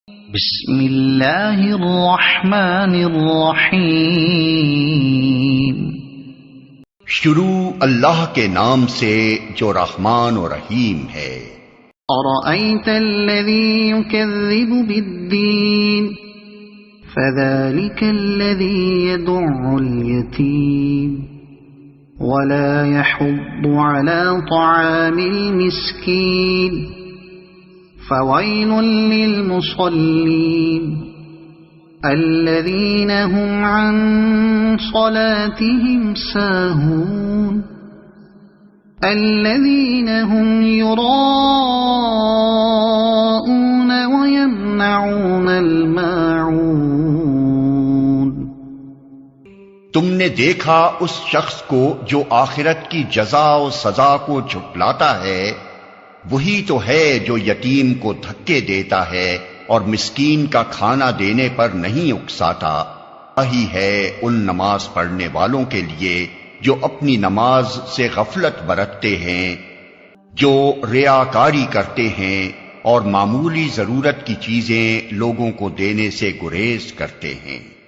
بسم اللہ الرحمن الرحیم۔ شروع اللہ کے نام سے جو رحمان و رحیم ہے۔ أرأيت الذي يكذب بالدين فذلك الذي يدع اليتيم ولا يحض على طعام المسكين فويل للمصلين الذين هم عن صلاتهم ساهون الذين هم يراءون ويمنعون الماعون۔ تم نے دیکھا اس شخص کو جو آخرت کی جزا و سزا کو جھٹلاتا ہے، وہی تو ہے جو یتیم کو دھکے دیتا ہے اور مسکین کا کھانا دینے پر نہیں اکساتا۔ وہی ہے ان نماز پڑھنے والوں کے لیے جو اپنی نماز سے غفلت برتتے ہیں، جو ریاکاری کرتے ہیں اور معمولی ضرورت کی چیزیں لوگوں کو دینے سے گریز کرتے ہیں۔